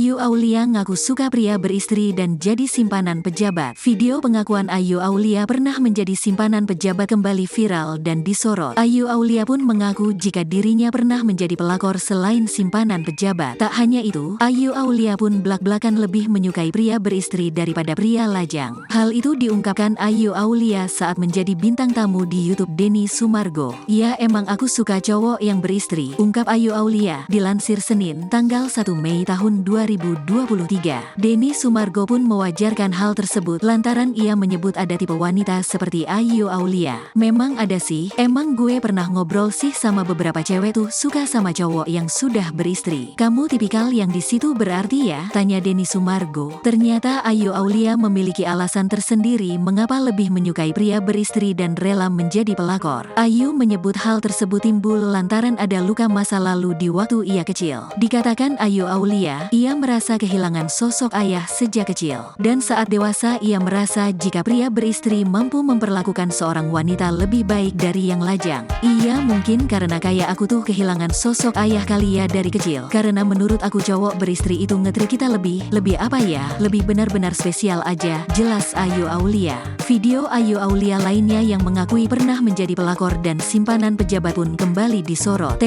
Ayu Aulia ngaku suka pria beristri dan jadi simpanan pejabat. Video pengakuan Ayu Aulia pernah menjadi simpanan pejabat kembali viral dan disorot. Ayu Aulia pun mengaku jika dirinya pernah menjadi pelakor selain simpanan pejabat. Tak hanya itu, Ayu Aulia pun blak-blakan lebih menyukai pria beristri daripada pria lajang. Hal itu diungkapkan Ayu Aulia saat menjadi bintang tamu di YouTube Denny Sumargo. "Ya emang aku suka cowok yang beristri," ungkap Ayu Aulia, dilansir Senin, tanggal 1 Mei tahun 2023. Denny Sumargo pun mewajarkan hal tersebut lantaran ia menyebut ada tipe wanita seperti Ayu Aulia. "Memang ada sih, emang gue pernah ngobrol sih sama beberapa cewek tuh suka sama cowok yang sudah beristri. Kamu tipikal yang di situ berarti ya?" tanya Denny Sumargo. Ternyata Ayu Aulia memiliki alasan tersendiri mengapa lebih menyukai pria beristri dan rela menjadi pelakor. Ayu menyebut hal tersebut timbul lantaran ada luka masa lalu di waktu ia kecil. Dikatakan Ayu Aulia, ia merasa kehilangan sosok ayah sejak kecil. Dan saat dewasa ia merasa jika pria beristri mampu memperlakukan seorang wanita lebih baik dari yang lajang. "Iya mungkin karena kayak aku tuh kehilangan sosok ayah kali ya dari kecil. Karena menurut aku cowok beristri itu nge-treat kita lebih apa ya, lebih benar-benar spesial aja," jelas Ayu Aulia. Video Ayu Aulia lainnya yang mengakui pernah menjadi pelakor dan simpanan pejabat pun kembali disorot.